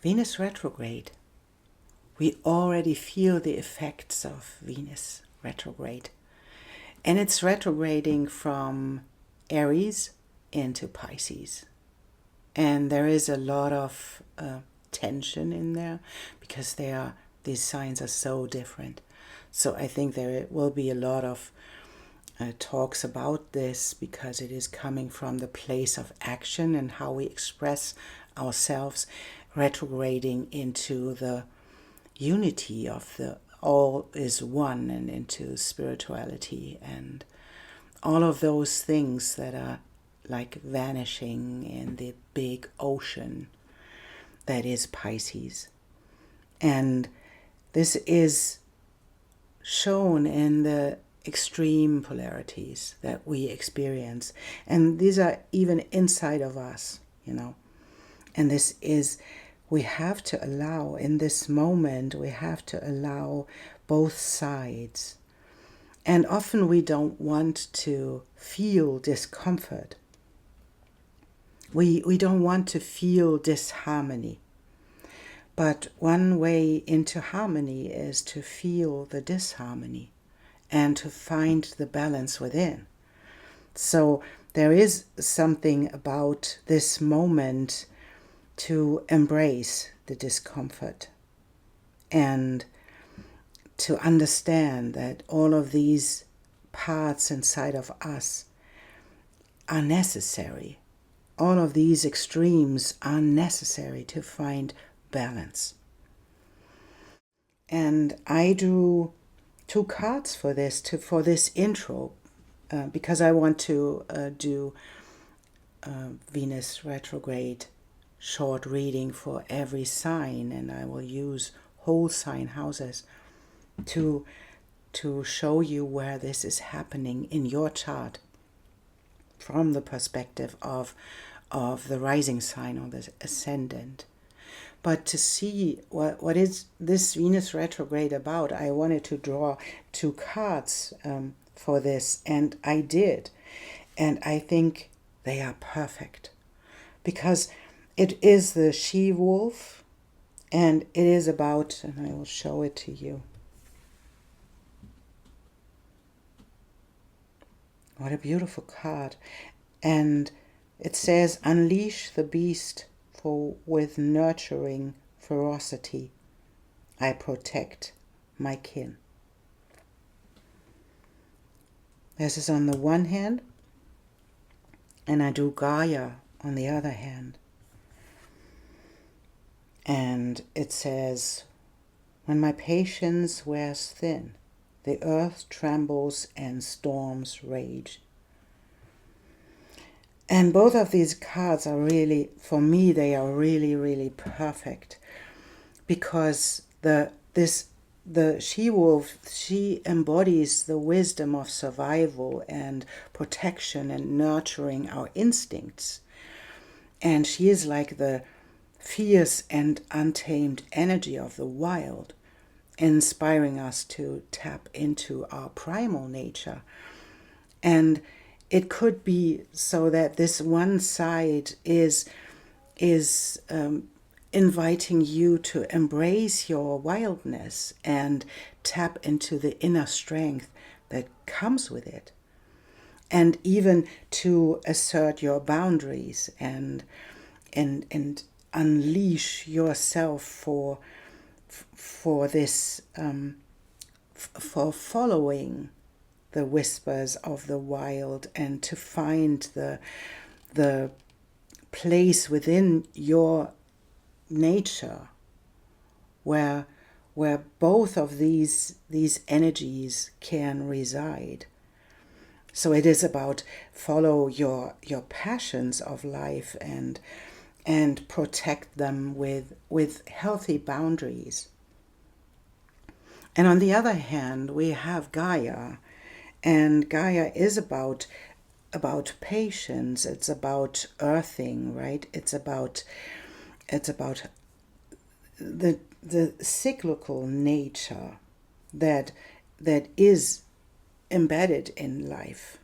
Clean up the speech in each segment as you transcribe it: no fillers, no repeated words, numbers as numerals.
Venus retrograde. We already feel the effects of Venus retrograde. And it's retrograding from Aries into Pisces. And there is a lot of tension in there because these signs are so different. So I think there will be a lot of talks about this because it is coming from the place of action and how we express ourselves, retrograding into the unity of the all is one and into spirituality and all of those things that are like vanishing in the big ocean that is Pisces. And this is shown in the extreme polarities that we experience. And these are even inside of us, And this is, we have to allow, in this moment, we have to allow both sides. And often we don't want to feel discomfort. We don't want to feel disharmony. But one way into harmony is to feel the disharmony and to find the balance within. So there is something about this moment to embrace the discomfort and to understand that all of these parts inside of us are necessary. All of these extremes are necessary to find balance. And I drew 2 cards for this intro because I want to do Venus retrograde short reading for every sign, and I will use whole sign houses to show you where this is happening in your chart from the perspective of the rising sign or the ascendant. But to see what is this Venus retrograde about, I wanted to draw 2 cards for this, and I did. And I think they are perfect because it is the she-wolf, and it is about, and I will show it to you. What a beautiful card. And it says, unleash the beast, for with nurturing ferocity I protect my kin. This is on the one hand, and I do Gaia on the other hand. And it says, when my patience wears thin, the earth trembles and storms rage. And both of these cards are really, for me, they are really, really perfect because the she-wolf, she embodies the wisdom of survival and protection and nurturing our instincts. And she is like the fierce and untamed energy of the wild, inspiring us to tap into our primal nature. And it could be so that this one side is inviting you to embrace your wildness and tap into the inner strength that comes with it, and even to assert your boundaries and unleash yourself for this for following the whispers of the wild and to find the place within your nature where both of these energies can reside. So it is about follow your passions of life and protect them with healthy boundaries. And on the other hand, we have Gaia, and Gaia is about patience. It's about earthing, right? It's about the cyclical nature that is embedded in life,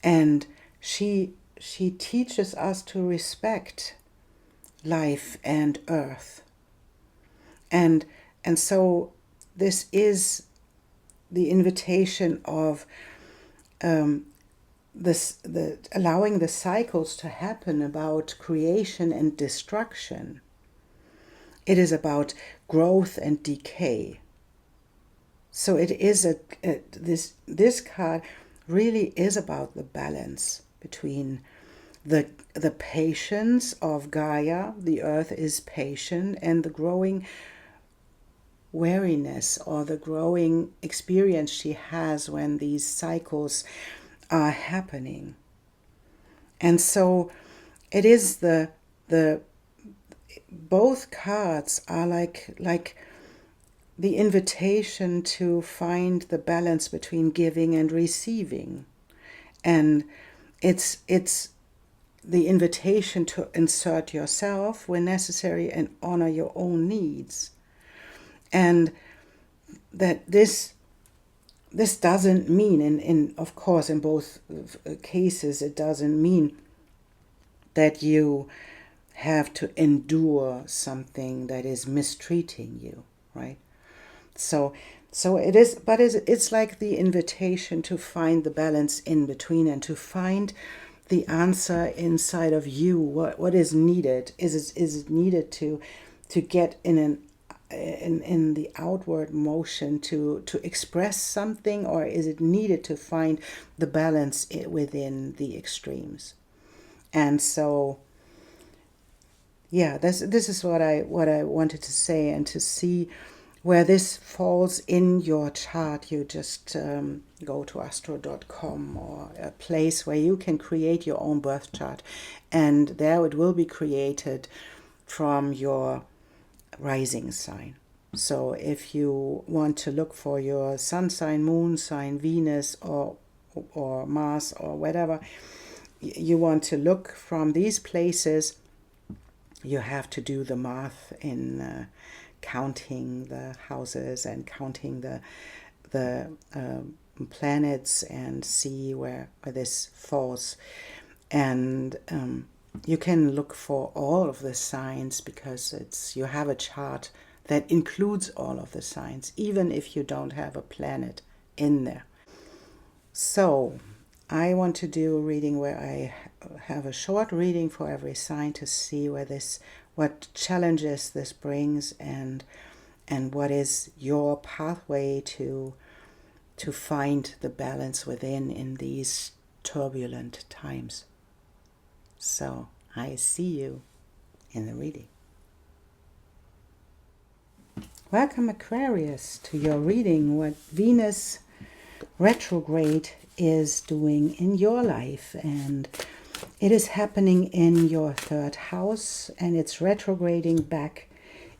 and she teaches us to respect life and earth. And so this is the invitation of allowing the cycles to happen about creation and destruction. It is about growth and decay. So it is this card really is about the balance between the patience of Gaia, the earth is patient, and the growing wariness or the growing experience she has when these cycles are happening. And so it is both cards are like the invitation to find the balance between giving and receiving. And it's the invitation to insert yourself when necessary and honor your own needs. And that this doesn't mean, in of course in both cases, it doesn't mean that you have to endure something that is mistreating you, right? So it is, but it's like the invitation to find the balance in between and to find the answer inside of you. What is needed? Is it needed to get in the outward motion to express something, or is it needed to find the balance within the extremes? And so, yeah, this is what I wanted to say, and to see where this falls in your chart. You just go to astro.com or a place where you can create your own birth chart, and there it will be created from your rising sign. So if you want to look for your sun sign, moon sign, Venus or Mars or whatever you want to look from these places, you have to do the math in counting the houses and counting the planets and see where this falls. And you can look for all of the signs, because you have a chart that includes all of the signs, even if you don't have a planet in there. So I want to do a reading where I have a short reading for every sign to see what challenges this brings, and what is your pathway to find the balance within in these turbulent times. So I see you in the reading. Welcome, Aquarius, to your reading, what Venus Retrograde is doing in your life. And it is happening in your third house, and it's retrograding back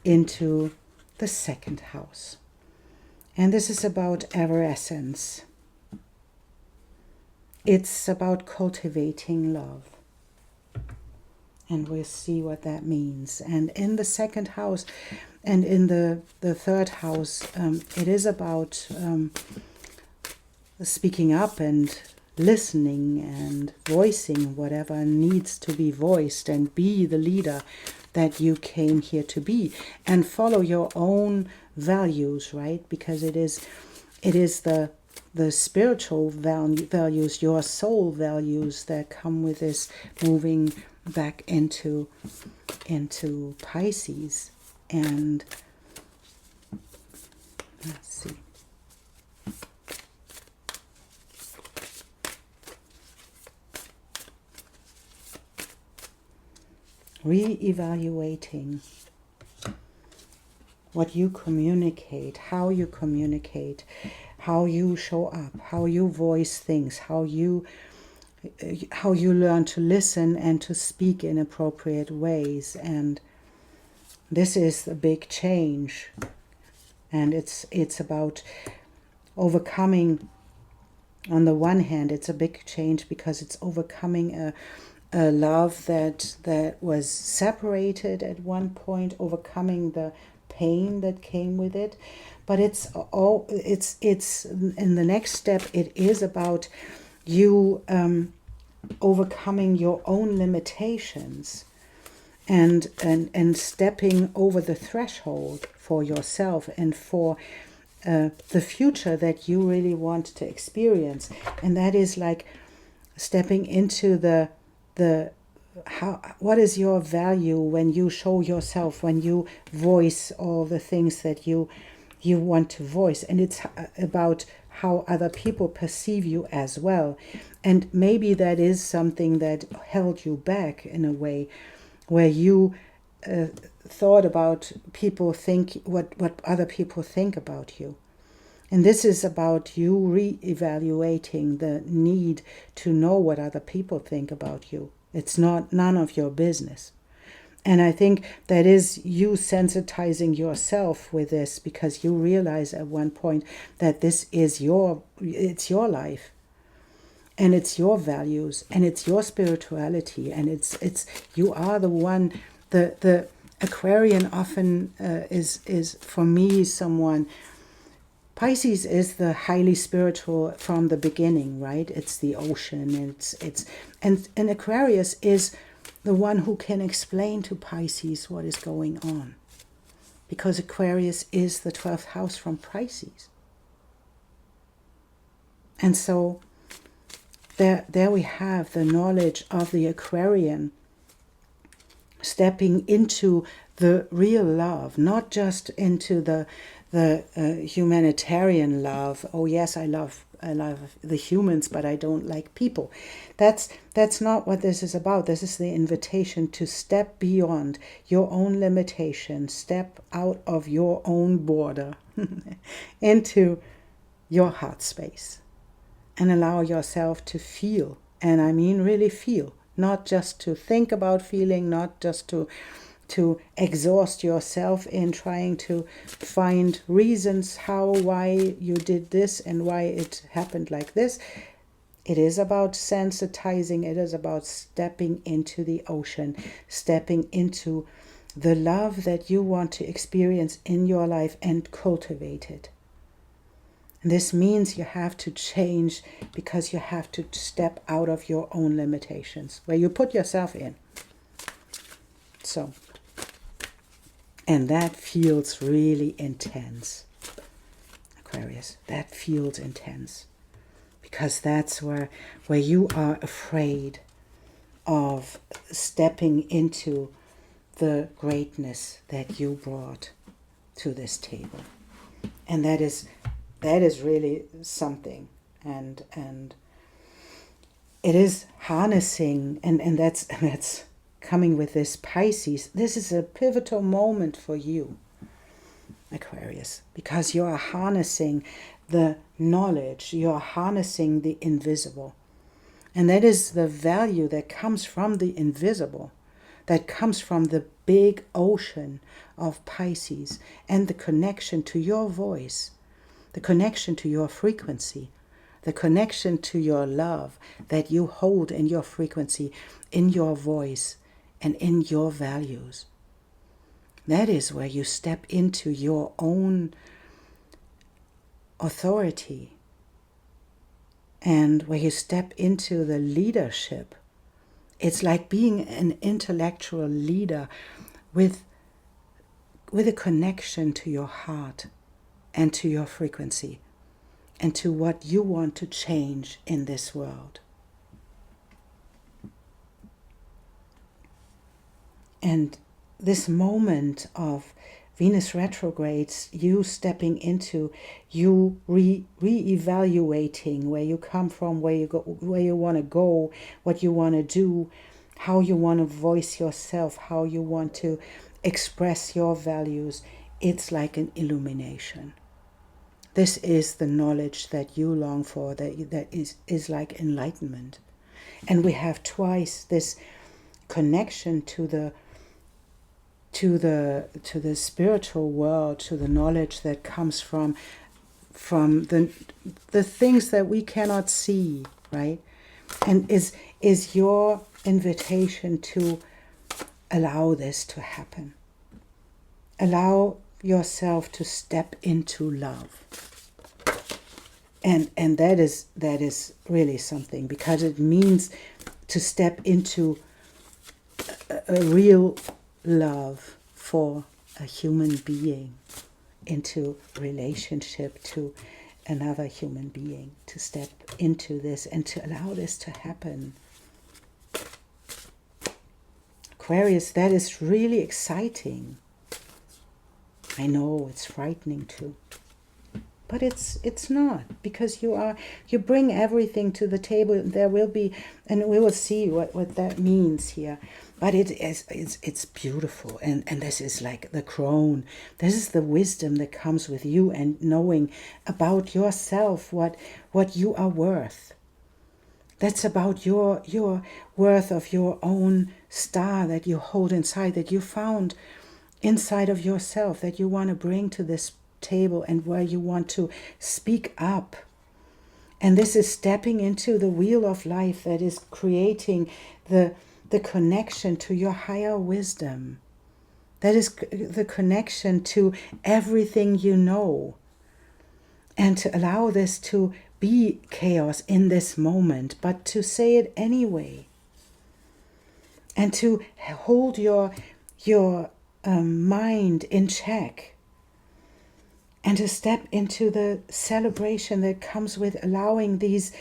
into the second house. And this is about everessence. It's about cultivating love. And we'll see what that means. And in the second house and in the third house, it is about speaking up and listening and voicing whatever needs to be voiced, and be the leader that you came here to be, and follow your own values, right? Because it is the spiritual values, your soul values, that come with this moving back into Pisces. And let's see. Re-evaluating what you communicate, how you communicate, how you show up, how you voice things, how you learn to listen and to speak in appropriate ways. And this is a big change, and it's about overcoming. On the one hand, it's a big change because it's overcoming a love that was separated at one point, overcoming the pain that came with it. But it's in the next step, it is about you overcoming your own limitations and stepping over the threshold for yourself and for the future that you really want to experience. And that is like stepping into the what is your value when you show yourself, when you voice all the things that you want to voice. And it's about how other people perceive you as well. And maybe that is something that held you back in a way, where you thought about people think what other people think about you. And this is about you re-evaluating the need to know what other people think about you. It's none of your business. And I think that is you sensitizing yourself with this, because you realize at one point that it's your life, and it's your values, and it's your spirituality, and it's you are the one. The Aquarian often is for me someone. Pisces is the highly spiritual from the beginning, right? It's the ocean. And Aquarius is the one who can explain to Pisces what is going on, because Aquarius is the 12th house from Pisces. And so there we have the knowledge of the Aquarian stepping into the real love, not just into the humanitarian love. Oh yes, I love the humans, but I don't like people. That's not what this is about. This is the invitation to step beyond your own limitation, step out of your own border into your heart space, and allow yourself to feel. And I mean really feel, not just to think about feeling, not just to exhaust yourself in trying to find reasons why you did this and why it happened like this. It is about sensitizing. It is about stepping into the ocean, stepping into the love that you want to experience in your life and cultivate it. And this means you have to change, because you have to step out of your own limitations, where you put yourself in. So, and that feels really intense, Aquarius. That feels intense, because that's where you are afraid of stepping into the greatness that you brought to this table. And that is really something. And it is harnessing, and that's coming with this Pisces. This is a pivotal moment for you, Aquarius, because you are harnessing the knowledge, you are harnessing the invisible. And that is the value that comes from the invisible, that comes from the big ocean of Pisces, and the connection to your voice, the connection to your frequency, the connection to your love that you hold in your frequency, in your voice, and in your values. That is where you step into your own authority, and where you step into the leadership. It's like being an intellectual leader with a connection to your heart and to your frequency and to what you want to change in this world. And this moment of Venus retrogrades, you stepping into, you re-evaluating where you come from, where you go, where you want to go, what you want to do, how you want to voice yourself, how you want to express your values. It's like an illumination. This is the knowledge that you long for, that is like enlightenment. And we have twice this connection to the spiritual world, to the knowledge that comes from the things that we cannot see, right? And is your invitation to allow this to happen. Allow yourself to step into love. And that is really something, because it means to step into a real love for a human being into relationship to another human being, to step into this and to allow this to happen. Aquarius, that is really exciting. I know it's frightening too. But it's not, because you bring everything to the table. There will be, and we will see what that means here. But it's beautiful, and this is like the crown. This is the wisdom that comes with you and knowing about yourself, what you are worth. That's about your worth of your own star that you hold inside, that you found inside of yourself, that you want to bring to this table and where you want to speak up. And this is stepping into the wheel of life that is creating the connection to your higher wisdom. That is the connection to everything you know. And to allow this to be chaos in this moment, but to say it anyway. And to hold your mind in check. And to step into the celebration that comes with allowing these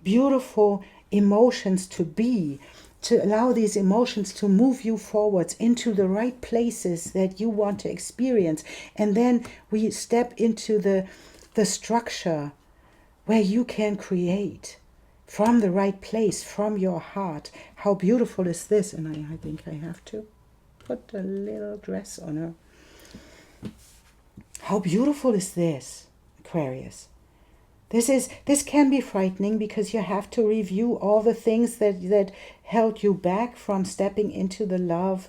beautiful emotions to be, to allow these emotions to move you forwards into the right places that you want to experience. And then we step into the structure where you can create from the right place, from your heart. How beautiful is this? And I think I have to put a little dress on her. How beautiful is this, Aquarius? This can be frightening, because you have to review all the things that held you back from stepping into the love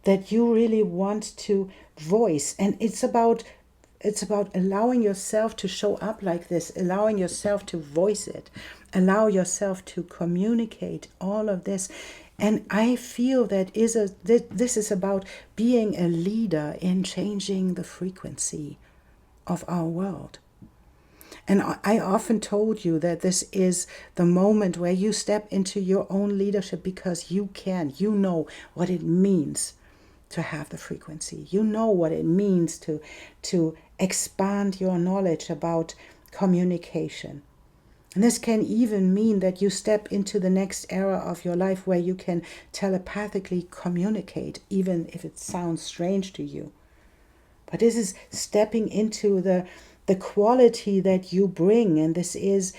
that you really want to voice. And it's about allowing yourself to show up like this, allowing yourself to voice it, allow yourself to communicate all of this. And I feel that this is about being a leader in changing the frequency of our world. And I often told you that this is the moment where you step into your own leadership, because you know what it means to have the frequency. You know what it means to expand your knowledge about communication. And this can even mean that you step into the next era of your life where you can telepathically communicate, even if it sounds strange to you. But this is stepping into the quality that you bring, and this is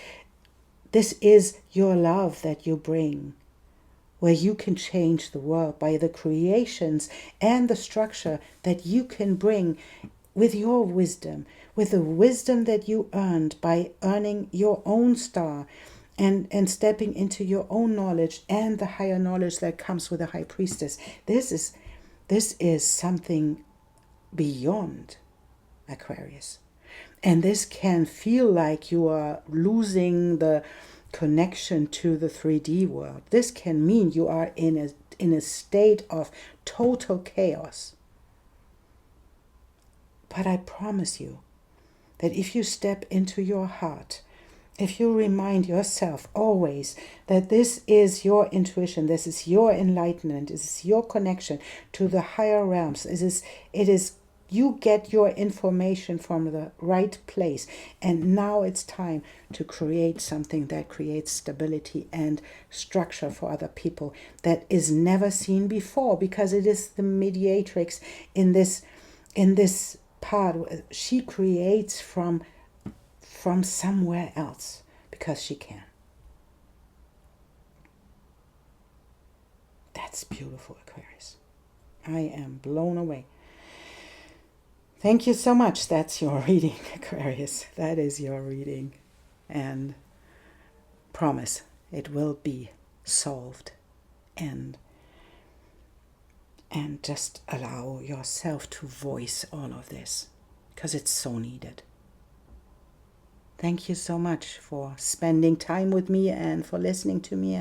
your love that you bring, where you can change the world by the creations and the structure that you can bring with your wisdom, with the wisdom that you earned by earning your own star and stepping into your own knowledge and the higher knowledge that comes with the high priestess. This is something beyond, Aquarius. And this can feel like you are losing the connection to the 3D world. This can mean you are in a state of total chaos. But I promise you that if you step into your heart, if you remind yourself always that this is your intuition, this is your enlightenment, this is your connection to the higher realms, it is you get your information from the right place. And now it's time to create something that creates stability and structure for other people that is never seen before, because it is the mediatrix in this part. She creates from somewhere else because she can. That's beautiful, Aquarius. I am blown away. Thank you so much. That's your reading, Aquarius. That is your reading. And promise it will be solved. And just allow yourself to voice all of this, because it's so needed. Thank you so much for spending time with me and for listening to me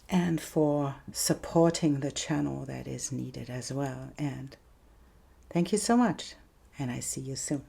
and for supporting the channel that is needed as well. And thank you so much, and I see you soon.